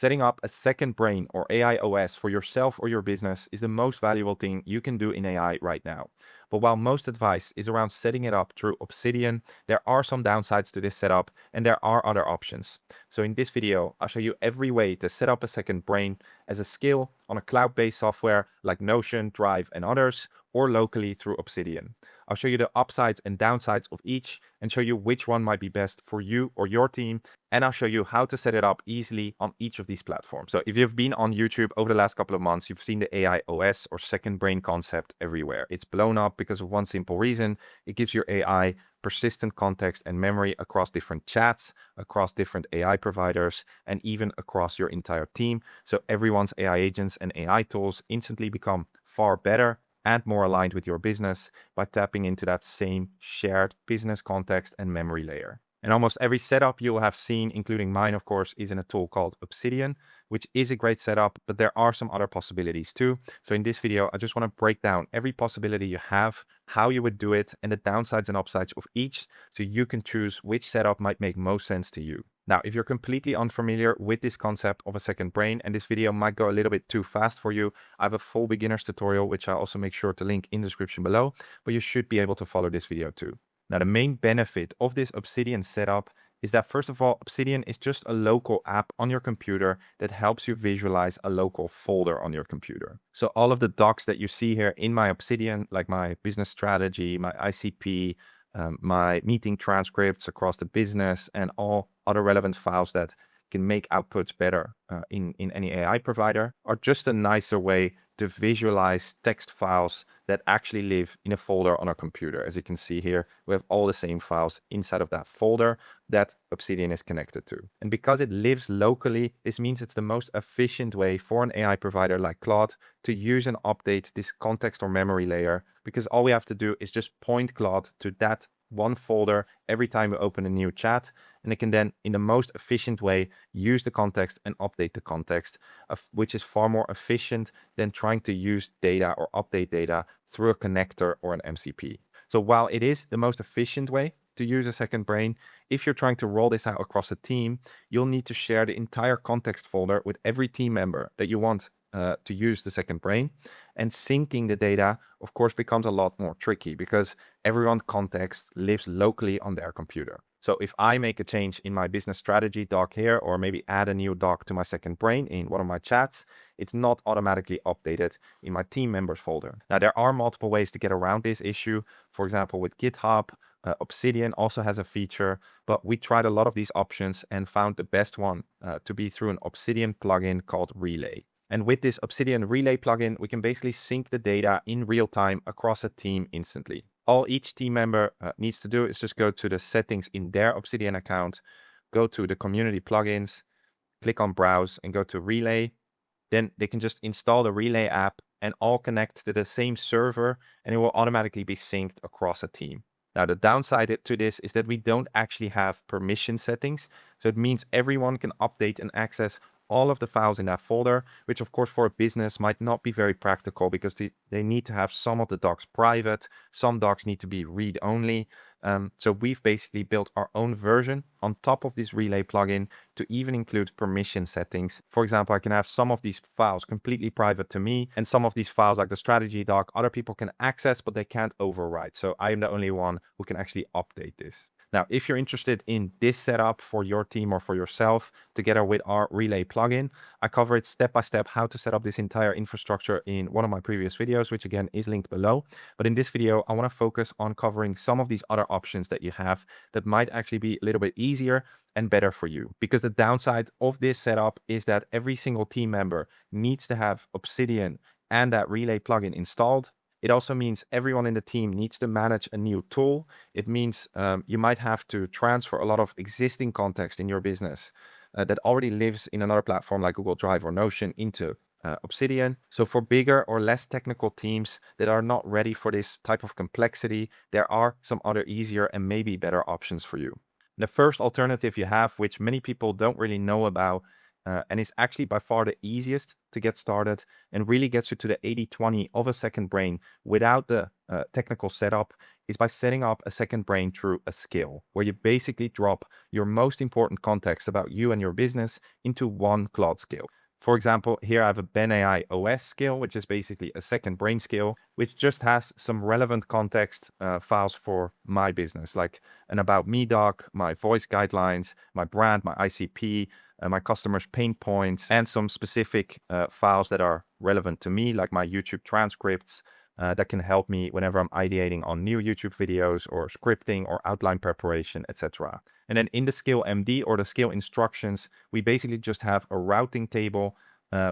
Setting up a second brain or AI OS for yourself or your business is the most valuable thing you can do in AI right now. But while most advice is around setting it up through Obsidian, there are some downsides to this setup and there are other options. So in this video, I'll show you every way to set up a second brain as a skill on a cloud-based software like Notion, Drive, and others, or locally through Obsidian. I'll show you the upsides and downsides of each and show you which one might be best for you or your team. And I'll show you how to set it up easily on each of these platforms. So if you've been on YouTube over the last couple of months, you've seen the AI OS or second brain concept everywhere. It's blown up because of one simple reason. It gives your AI persistent context and memory across different chats, across different AI providers, and even across your entire team. So everyone's AI agents and AI tools instantly become far better and more aligned with your business by tapping into that same shared business context and memory layer. And almost every setup you will have seen, including mine, of course, is in a tool called Obsidian, which is a great setup, but there are some other possibilities too. So in this video, I just want to break down every possibility you have, how you would do it, and the downsides and upsides of each, so you can choose which setup might make most sense to you. Now, if you're completely unfamiliar with this concept of a second brain, and this video might go a little bit too fast for you, I have a full beginner's tutorial, which I'll also make sure to link in the description below, but you should be able to follow this video too. Now, the main benefit of this Obsidian setup is that, first of all, Obsidian is just a local app on your computer that helps you visualize a local folder on your computer. So all of the docs that you see here in my Obsidian, like my business strategy, my ICP, my meeting transcripts across the business, and all other relevant files that can make outputs better in any AI provider, are just a nicer way to visualize text files that actually live in a folder on our computer. As you can see here, we have all the same files inside of that folder that Obsidian is connected to. And because it lives locally, this means it's the most efficient way for an AI provider like Claude to use and update this context or memory layer, because all we have to do is just point Claude to that one folder every time we open a new chat, and it can then, in the most efficient way, use the context and update the context, which is far more efficient than trying to use data or update data through a connector or an MCP. So while it is the most efficient way to use a second brain, if you're trying to roll this out across a team, you'll need to share the entire context folder with every team member that you want to use the second brain. And syncing the data, of course, becomes a lot more tricky because everyone's context lives locally on their computer. So if I make a change in my business strategy doc here, or maybe add a new doc to my second brain in one of my chats, it's not automatically updated in my team members folder. Now, there are multiple ways to get around this issue. For example, with GitHub, Obsidian also has a feature, but we tried a lot of these options and found the best one to be through an Obsidian plugin called Relay. And with this Obsidian Relay plugin, we can basically sync the data in real time across a team instantly. All each team member needs to do is just go to the settings in their Obsidian account, go to the community plugins, click on browse and go to Relay. Then they can just install the Relay app and all connect to the same server, and it will automatically be synced across a team. Now, the downside to this is that we don't actually have permission settings. So it means everyone can update and access all of the files in that folder, which of course for a business might not be very practical because they need to have some of the docs private, some docs need to be read-only. So we've basically built our own version on top of this Relay plugin to even include permission settings. For example, I can have some of these files completely private to me, and some of these files, like the strategy doc, other people can access, but they can't overwrite. So I am the only one who can actually update this. Now, if you're interested in this setup for your team or for yourself, together with our Relay plugin, I cover it step by step how to set up this entire infrastructure in one of my previous videos, which again is linked below. But in this video, I want to focus on covering some of these other options that you have that might actually be a little bit easier and better for you. Because the downside of this setup is that every single team member needs to have Obsidian and that Relay plugin installed. It also means everyone in the team needs to manage a new tool. It means you might have to transfer a lot of existing context in your business that already lives in another platform like Google Drive or Notion into Obsidian. So for bigger or less technical teams that are not ready for this type of complexity, there are some other easier and maybe better options for you. The first alternative you have, which many people don't really know about, and is actually by far the easiest to get started and really gets you to the 80-20 of a second brain without the technical setup is by setting up a second brain through a skill, where you basically drop your most important context about you and your business into one Claude skill. For example, here I have a AI OS skill, which is basically a second brain skill, which just has some relevant context files for my business, like an about me doc, my voice guidelines, my brand, my ICP, my customers' pain points, and some specific files that are relevant to me, like my YouTube transcripts, that can help me whenever I'm ideating on new YouTube videos or scripting or outline preparation, etc. And then in the skill MD or the skill instructions, we basically just have a routing table,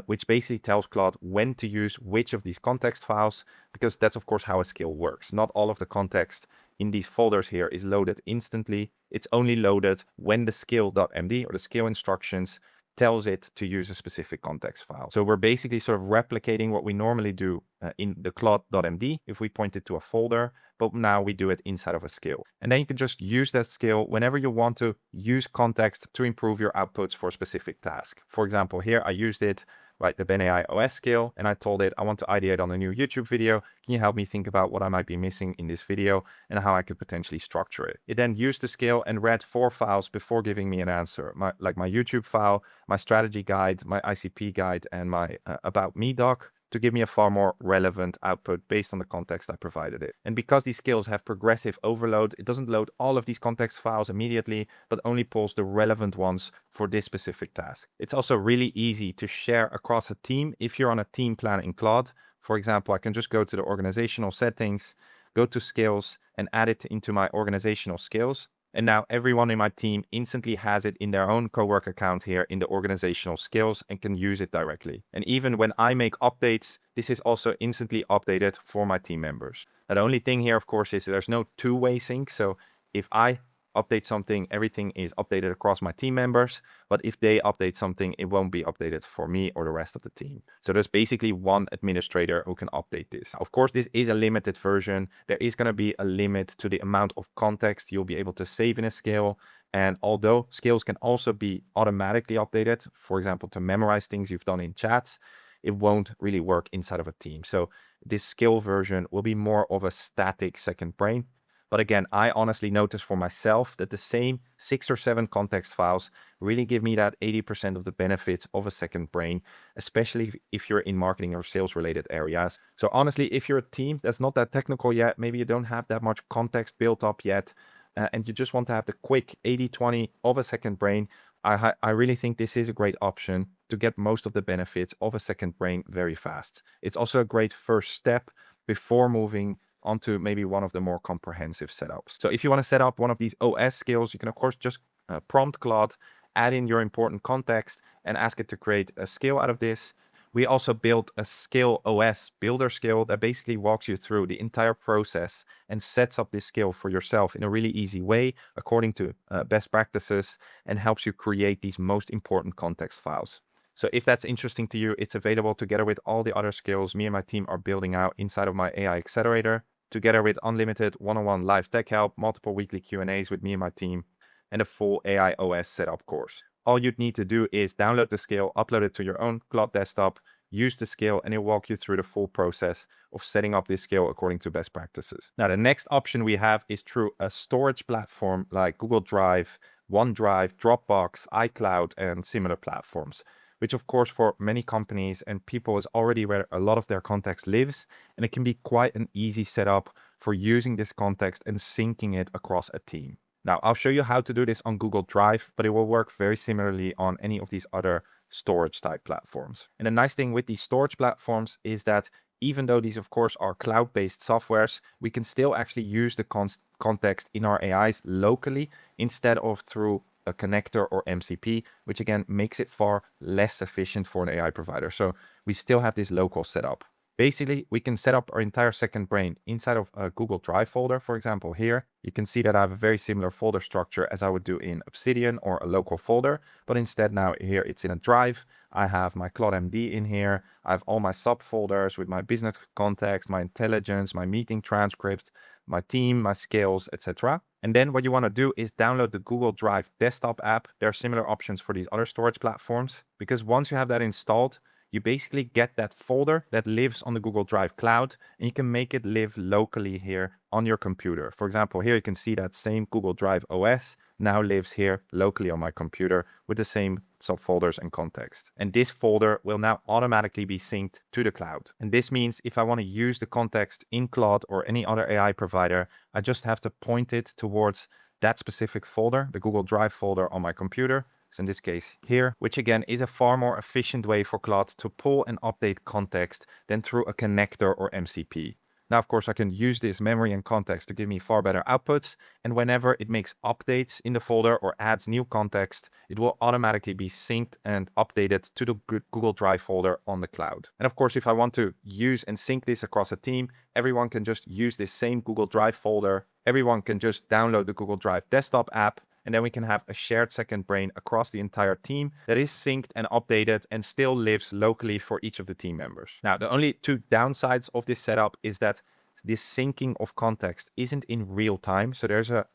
which basically tells Claude when to use which of these context files, because that's of course how a skill works. Not all of the context in these folders here is loaded instantly. It's only loaded when the skill.md or the skill instructions tells it to use a specific context file. So we're basically sort of replicating what we normally do in the Claude.md if we point it to a folder, but now we do it inside of a skill. And then you can just use that skill whenever you want to use context to improve your outputs for a specific task. For example, here I used it, right, the AI OS skill, and I told it I want to ideate on a new YouTube video. Can you help me think about what I might be missing in this video and how I could potentially structure it? It then used the skill and read 4 files before giving me an answer, like my YouTube file, my strategy guide, my ICP guide, and my about me doc, to give me a far more relevant output based on the context I provided it. And because these skills have progressive overload, it doesn't load all of these context files immediately, but only pulls the relevant ones for this specific task. It's also really easy to share across a team if you're on a team plan in Claude. For example, I can just go to the organizational settings, go to skills, and add it into my organizational skills. And now everyone in my team instantly has it in their own cowork account here in the organizational skills and can use it directly. And even when I make updates, this is also instantly updated for my team members. Now, the only thing here, of course, is there's no two-way sync. So if I update something, everything is updated across my team members. But if they update something, it won't be updated for me or the rest of the team. So there's basically one administrator who can update this. Of course, this is a limited version. There is going to be a limit to the amount of context you'll be able to save in a skill. And although skills can also be automatically updated, for example, to memorize things you've done in chats, it won't really work inside of a team. So this skill version will be more of a static second brain. But again, I honestly noticed for myself that the same 6 or 7 context files really give me that 80% of the benefits of a second brain, especially if you're in marketing or sales related areas. So honestly, if you're a team that's not that technical yet, maybe you don't have that much context built up yet, and you just want to have the quick 80-20 of a second brain, I really think this is a great option to get most of the benefits of a second brain very fast. It's also a great first step before moving onto maybe one of the more comprehensive setups. So if you want to set up one of these OS skills, you can of course just prompt Claude, add in your important context, and ask it to create a skill out of this. We also built a skill OS builder skill that basically walks you through the entire process and sets up this skill for yourself in a really easy way according to best practices, and helps you create these most important context files. So if that's interesting to you, it's available together with all the other skills me and my team are building out inside of my AI Accelerator, together with unlimited one-on-one live tech help, multiple weekly Q&As with me and my team, and a full AI OS setup course. All you'd need to do is download the skill, upload it to your own Claude desktop, use the skill, and it'll walk you through the full process of setting up this skill according to best practices. Now, the next option we have is through a storage platform like Google Drive, OneDrive, Dropbox, iCloud, and similar platforms, which of course for many companies and people is already where a lot of their context lives, and it can be quite an easy setup for using this context and syncing it across a team. Now, I'll show you how to do this on Google Drive, but it will work very similarly on any of these other storage type platforms. And the nice thing with these storage platforms is that even though these of course are cloud-based softwares, we can still actually use the context in our AIs locally instead of through a connector or MCP, which again makes it far less efficient for an AI provider. So we still have this local setup. Basically, we can set up our entire second brain inside of a Google Drive folder. For example, here, you can see that I have a very similar folder structure as I would do in Obsidian or a local folder, but instead now here it's in a drive. I have my Claude MD in here. I have all my subfolders with my business context, my intelligence, my meeting transcript, my team, my skills, etc. And then what you want to do is download the Google Drive desktop app. There are similar options for these other storage platforms, because once you have that installed, you basically get that folder that lives on the Google Drive cloud, and you can make it live locally here on your computer. For example, here you can see that same Google Drive OS now lives here locally on my computer with the same subfolders and context. And this folder will now automatically be synced to the cloud. And this means if I want to use the context in Claude or any other AI provider, I just have to point it towards that specific folder, the Google Drive folder on my computer. So in this case here, which again is a far more efficient way for Claude to pull and update context than through a connector or MCP. Now, of course, I can use this memory and context to give me far better outputs. And whenever it makes updates in the folder or adds new context, it will automatically be synced and updated to the Google Drive folder on the cloud. And of course, if I want to use and sync this across a team, everyone can just use this same Google Drive folder. Everyone can just download the Google Drive desktop app, and then we can have a shared second brain across the entire team that is synced and updated and still lives locally for each of the team members. Now, the only two downsides of this setup is that this syncing of context isn't in real time. So there's a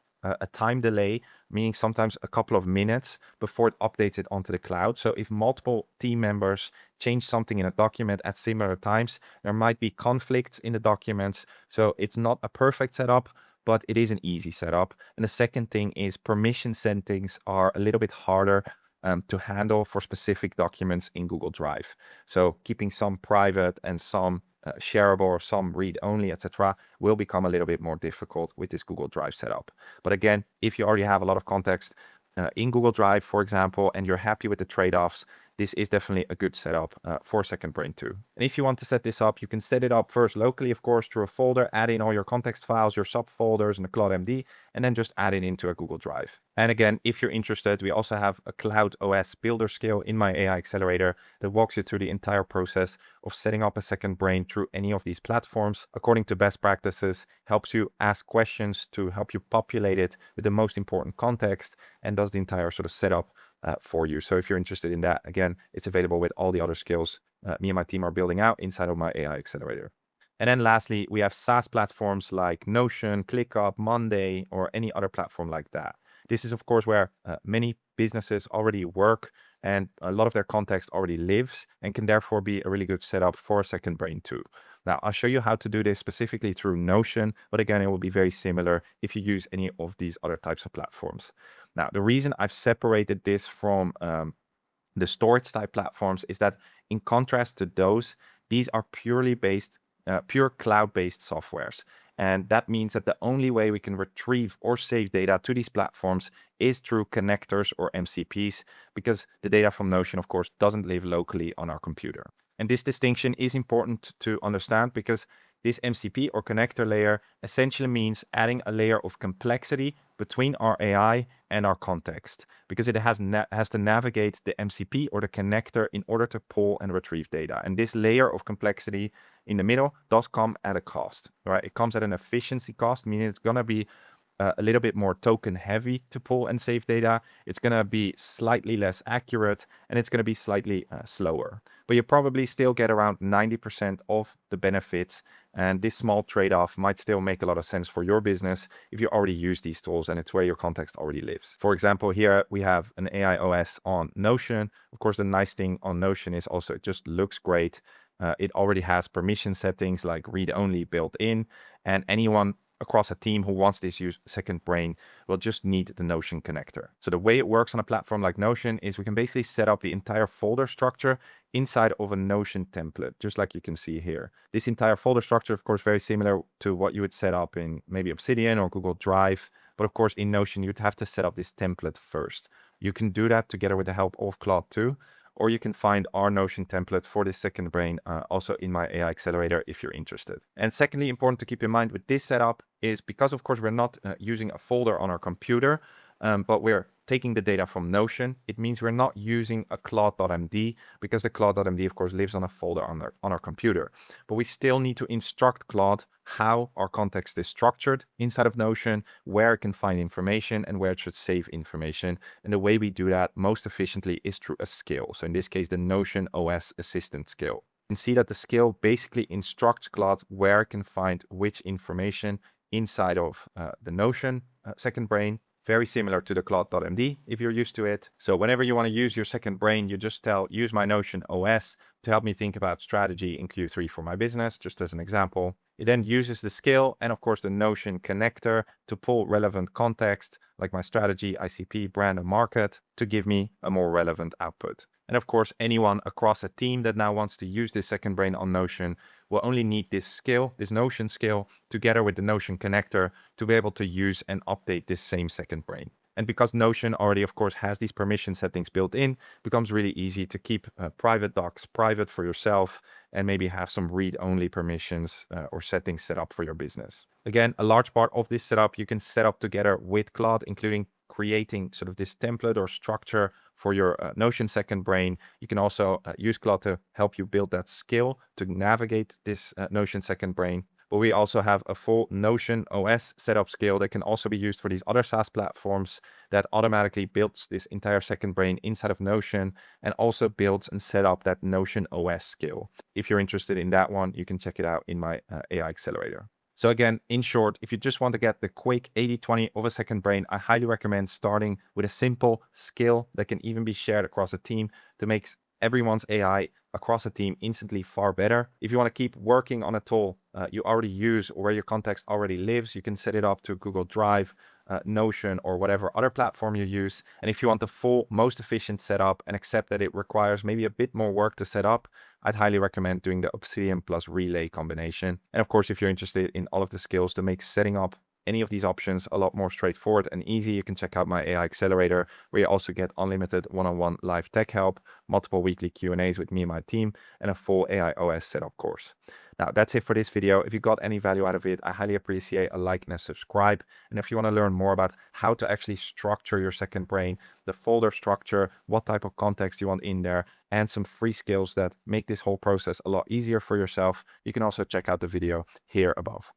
time delay, meaning sometimes a couple of minutes before it updates it onto the cloud. So if multiple team members change something in a document at similar times, there might be conflicts in the documents. So it's not a perfect setup, but it is an easy setup. And the second thing is permission settings are a little bit harder to handle for specific documents in Google Drive. So keeping some private and some shareable or some read-only, etc., will become a little bit more difficult with this Google Drive setup. But again, if you already have a lot of context in Google Drive, for example, and you're happy with the trade-offs, this is definitely a good setup for Second Brain 2. And if you want to set this up, you can set it up first locally, of course, through a folder, add in all your context files, your subfolders, and the Claude MD, and then just add it into a Google Drive. And again, if you're interested, we also have a Cloud OS builder skill in my AI Accelerator that walks you through the entire process of setting up a second brain through any of these platforms according to best practices, helps you ask questions to help you populate it with the most important context, and does the entire sort of setup for you. So if you're interested in that, again, it's available with all the other skills me and my team are building out inside of my AI Accelerator. And then lastly, we have SaaS platforms like Notion, ClickUp, Monday, or any other platform like that. This is, of course, where many businesses already work and a lot of their context already lives and can therefore be a really good setup for Second Brain 2. Now, I'll show you how to do this specifically through Notion, but again, it will be very similar if you use any of these other types of platforms. Now, the reason I've separated this from the storage type platforms is that in contrast to those, these are pure cloud-based softwares. And that means that the only way we can retrieve or save data to these platforms is through connectors or MCPs, because the data from Notion, of course, doesn't live locally on our computer. And this distinction is important to understand because this MCP or connector layer essentially means adding a layer of complexity between our AI and our context, because it has to navigate the MCP or the connector in order to pull and retrieve data. And this layer of complexity in the middle does come at a cost, right? It comes at an efficiency cost, meaning it's going to be a little bit more token heavy to pull and save data. It's going to be slightly less accurate, and it's going to be slightly slower. But you probably still get around 90% of the benefits. And this small trade-off might still make a lot of sense for your business if you already use these tools and it's where your context already lives. For example, here we have an AI OS on Notion. Of course, the nice thing on Notion is also it just looks great. It already has permission settings like read-only built in, and anyone across a team who wants this use second brain will just need the Notion connector. So the way it works on a platform like Notion is we can basically set up the entire folder structure inside of a Notion template, just like you can see here. This entire folder structure, of course, very similar to what you would set up in maybe Obsidian or Google Drive. But of course, in Notion, you'd have to set up this template first. You can do that together with the help of Claude 2. Or you can find our Notion template for this second brain also in my AI Accelerator if you're interested. And secondly, important to keep in mind with this setup is because, of course, we're not using a folder on our computer, but we're taking the data from Notion. It means we're not using a Claude.md because the Claude.md, of course, lives on a folder on our computer. But we still need to instruct Claude how our context is structured inside of Notion, where it can find information and where it should save information. And the way we do that most efficiently is through a skill. So in this case, the Notion OS assistant skill. You can see that the skill basically instructs Claude where it can find which information inside of the Notion second brain. very similar to the Claude.md if you're used to it. So whenever you want to use your second brain, you just use my Notion OS to help me think about strategy in Q3 for my business, just as an example. It then uses the skill and of course the Notion connector to pull relevant context like my strategy, ICP, brand and market to give me a more relevant output. And of course, anyone across a team that now wants to use this second brain on Notion will only need this skill, this Notion skill, together with the Notion connector to be able to use and update this same second brain. And because Notion already, of course, has these permission settings built in, it becomes really easy to keep private docs private for yourself and maybe have some read-only permissions or settings set up for your business. Again, a large part of this setup you can set up together with Claude, including creating sort of this template or structure for your Notion second brain. You can also use Claude to help you build that skill to navigate this Notion second brain. But we also have a full Notion OS setup skill that can also be used for these other SaaS platforms that automatically builds this entire second brain inside of Notion and also builds and set up that Notion OS skill. If you're interested in that one, you can check it out in my AI Accelerator. So again, in short, if you just want to get the quick 80-20 of a second brain, I highly recommend starting with a simple skill that can even be shared across a team to make everyone's AI across a team instantly far better. If you want to keep working on a tool you already use or where your context already lives, you can set it up to Google Drive, Notion, or whatever other platform you use. And if you want the full, most efficient setup and accept that it requires maybe a bit more work to set up, I'd highly recommend doing the Obsidian plus Relay combination. And of course, if you're interested in all of the skills to make setting up any of these options a lot more straightforward and easy, you can check out my AI Accelerator, where you also get unlimited one-on-one live tech help, multiple weekly Q&As with me and my team, and a full AI OS setup course. Now, that's it for this video. If you got any value out of it, I highly appreciate a like and a subscribe. And if you want to learn more about how to actually structure your second brain, the folder structure, what type of context you want in there, and some free skills that make this whole process a lot easier for yourself, you can also check out the video here above.